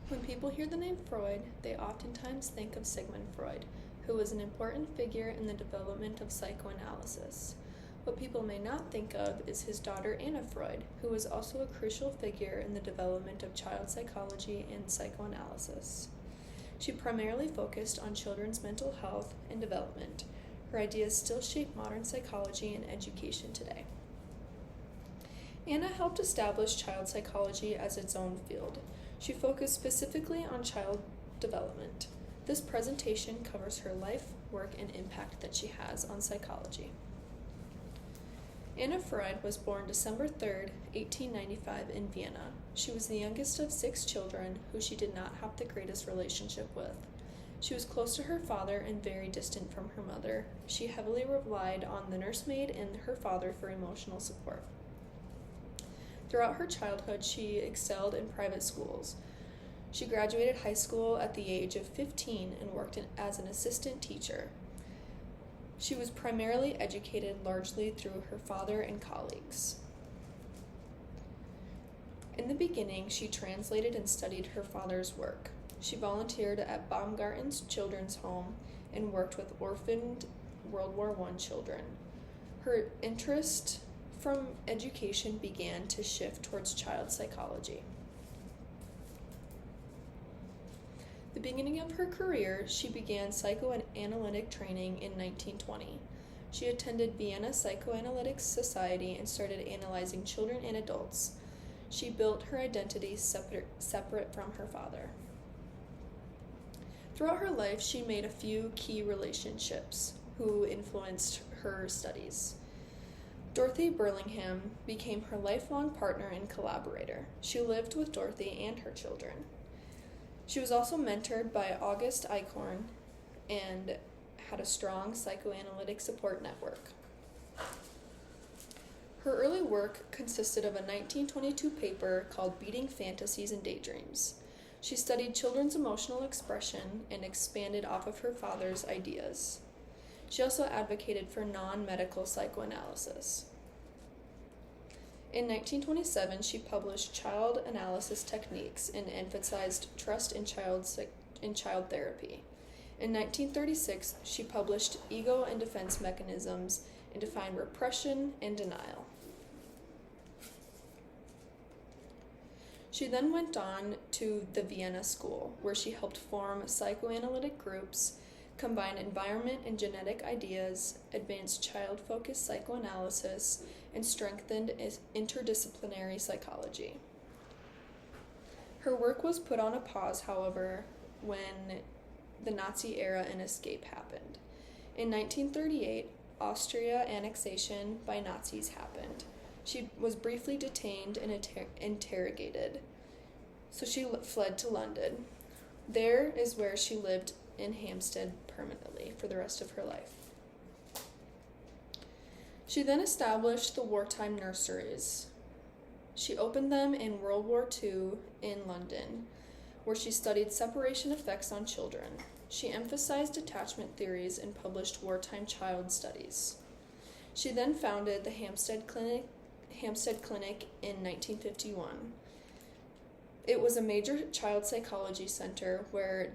When people hear the name Freud, they oftentimes think of Sigmund Freud, who was an important figure in the development of psychoanalysis. What people may not think of is his daughter Anna Freud, who was also a crucial figure in the development of child psychology and psychoanalysis. She primarily focused on children's mental health and development. Her ideas still shape modern psychology and education today. Anna helped establish child psychology as its own field. She focused specifically on child development. This presentation covers her life, work, and impact that she has on psychology. Anna Freud was born December 3, 1895 in Vienna. She was the youngest of 6 children who she did not have the greatest relationship with. She was close to her father and very distant from her mother. She heavily relied on the nursemaid and her father for emotional support. Throughout her childhood, she excelled in private schools. She graduated high school at the age of 15 and worked as an assistant teacher. She was primarily educated largely through her father and colleagues. In the beginning, she translated and studied her father's work. She volunteered at Baumgarten's Children's Home and worked with orphaned World War I children. Her interest from education began to shift towards child psychology. The beginning of her career, she began psychoanalytic training in 1920. She attended Vienna Psychoanalytic Society and started analyzing children and adults. She built her identity separate from her father. Throughout her life, she made a few key relationships who influenced her studies. Dorothy Burlingham became her lifelong partner and collaborator. She lived with Dorothy and her children. She was also mentored by August Eichhorn and had a strong psychoanalytic support network. Her early work consisted of a 1922 paper called Beating Fantasies and Daydreams. She studied children's emotional expression and expanded off of her father's ideas. She also advocated for non-medical psychoanalysis. In 1927, she published Child Analysis Techniques and emphasized trust in child therapy. In 1936, she published Ego and Defense Mechanisms and defined repression and denial. She then went on to the Vienna School, where she helped form psychoanalytic groups, combine environment and genetic ideas, advanced child-focused psychoanalysis, and strengthened interdisciplinary psychology. Her work was put on a pause, however, when the Nazi era and escape happened. In 1938, Austria annexation by Nazis happened. She was briefly detained and interrogated, so she fled to London. There is where she lived in Hampstead permanently for the rest of her life. She then established the wartime nurseries. She opened them in World War II in London, where she studied separation effects on children. She emphasized attachment theories and published wartime child studies. She then founded the Hampstead Clinic in 1951. It was a major child psychology center where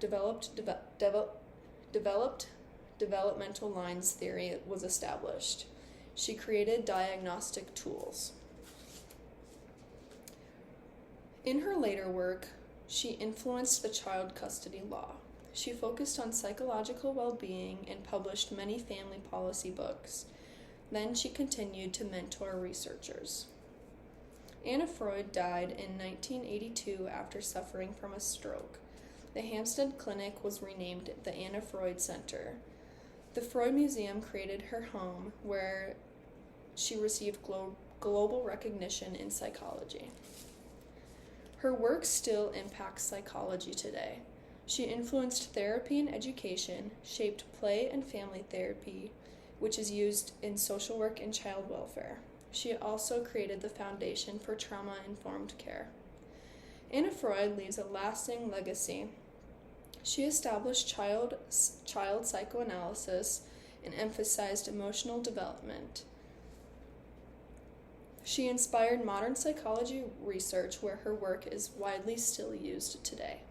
developmental lines theory was established. She created diagnostic tools. In her later work, she influenced the child custody law. She focused on psychological well-being and published many family policy books. Then she continued to mentor researchers. Anna Freud died in 1982 after suffering from a stroke. The Hampstead Clinic was renamed the Anna Freud Center. The Freud Museum created her home, where she received global recognition in psychology. Her work still impacts psychology today. She influenced therapy and education, shaped play and family therapy, which is used in social work and child welfare. She also created the foundation for trauma-informed care. Anna Freud leaves a lasting legacy. She established child psychoanalysis and emphasized emotional development. She inspired modern psychology research, where her work is widely still used today.